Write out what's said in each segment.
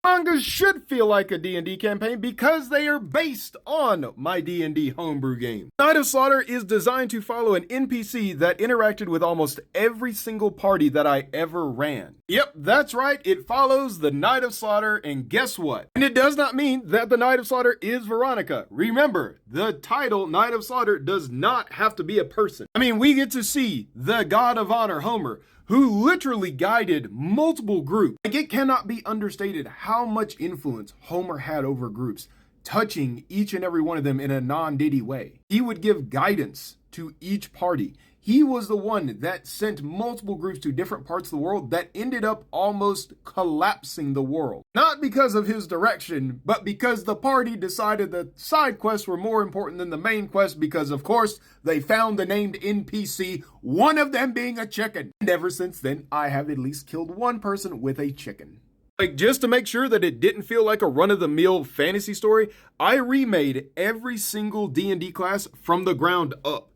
Mangas should feel like a D&D campaign because they are based on my D&D homebrew game. Night of Slaughter is designed to follow an NPC that interacted with almost every single party that I ever ran. Yep, that's right, it follows the Night of Slaughter, and guess what? And it does not mean that the Night of Slaughter is Veronica. Remember, the title Night of Slaughter does not have to be a person. I mean, we get to see the God of Honor, Homer, who literally guided multiple groups. Like, it cannot be understated how much influence Homer had over groups, touching each and every one of them in a non-Diddy way. He would give guidance to each party. He was the one that sent multiple groups to different parts of the world that ended up almost collapsing the world. Not because of his direction, but because the party decided that side quests were more important than the main quest because, of course, they found the named NPC, one of them being a chicken. And ever since then, I have at least killed one person with a chicken. Like, just to make sure that it didn't feel like a run-of-the-mill fantasy story, I remade every single D&D class from the ground up.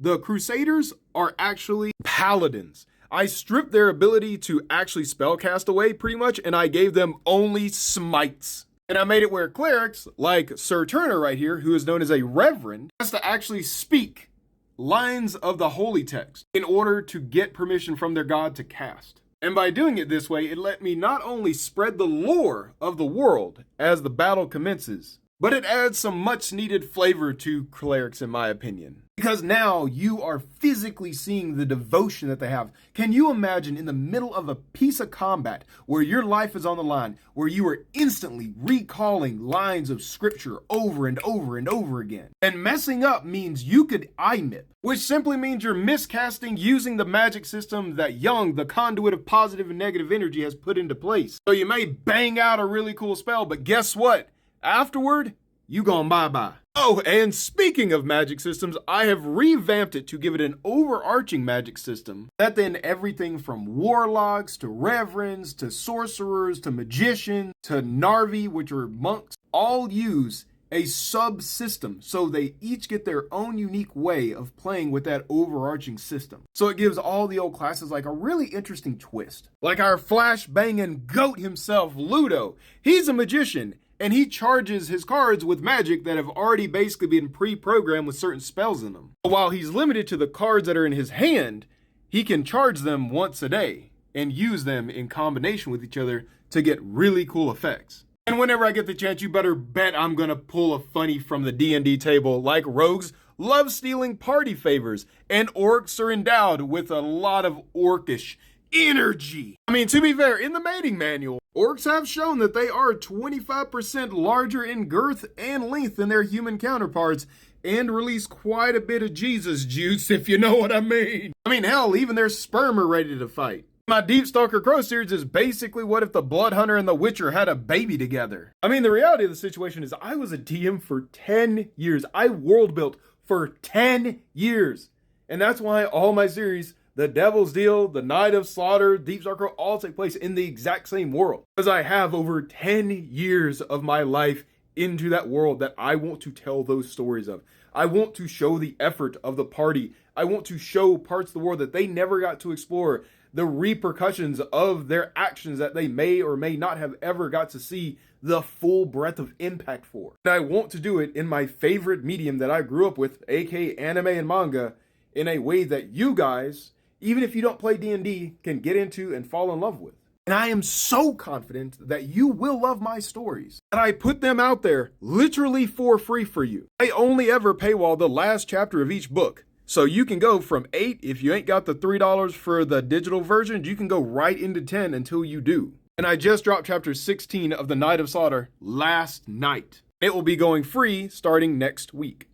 The Crusaders are actually paladins. I stripped their ability to actually spellcast away pretty much, and I gave them only smites. And I made it where clerics, like Sir Turner right here, who is known as a reverend, has to actually speak lines of the holy text in order to get permission from their god to cast. And by doing it this way, it let me not only spread the lore of the world as the battle commences, but it adds some much needed flavor to clerics, in my opinion. Because now you are physically seeing the devotion that they have. Can you imagine in the middle of a piece of combat where your life is on the line, where you are instantly recalling lines of scripture over and over and over again? And messing up means you could IMIP, which simply means you're miscasting using the magic system that Young, the conduit of positive and negative energy, has put into place. So you may bang out a really cool spell, but guess what? Afterward, you gone bye-bye. Oh, and speaking of magic systems, I have revamped it to give it an overarching magic system that then everything from warlocks to reverends to sorcerers to magicians to Narvi, which are monks, all use a subsystem, so they each get their own unique way of playing with that overarching system. So it gives all the old classes like a really interesting twist. Like our flash-banging goat himself, Ludo. He's a magician, and he charges his cards with magic that have already basically been pre-programmed with certain spells in them. But while he's limited to the cards that are in his hand, he can charge them once a day and use them in combination with each other to get really cool effects. And whenever I get the chance, you better bet I'm gonna pull a funny from the D&D table, like rogues love stealing party favors, and orcs are endowed with a lot of orcish energy. I mean, to be fair, in the mating manual, orcs have shown that they are 25% larger in girth and length than their human counterparts and release quite a bit of Jesus juice, if you know what I mean. I mean, hell, even their sperm are ready to fight. My Deep Stalker Crow series is basically what if the Blood Hunter and the Witcher had a baby together. I mean, the reality of the situation is I was a DM for 10 years. I world built for 10 years. And that's why all my series, The Devil's Deal, The Night of Slaughter, Deep Star Crow, all take place in the exact same world. Because I have over 10 years of my life into that world that I want to tell those stories of. I want to show the effort of the party. I want to show parts of the world that they never got to explore, the repercussions of their actions that they may or may not have ever got to see the full breadth of impact for. And I want to do it in my favorite medium that I grew up with, aka anime and manga, in a way that you guys, even if you don't play D&D, can get into and fall in love with. And I am so confident that you will love my stories, that I put them out there literally for free for you. I only ever paywall the last chapter of each book. So you can go from 8, if you ain't got the $3 for the digital version, you can go right into 10 until you do. And I just dropped chapter 16 of The Night of Slaughter last night. It will be going free starting next week.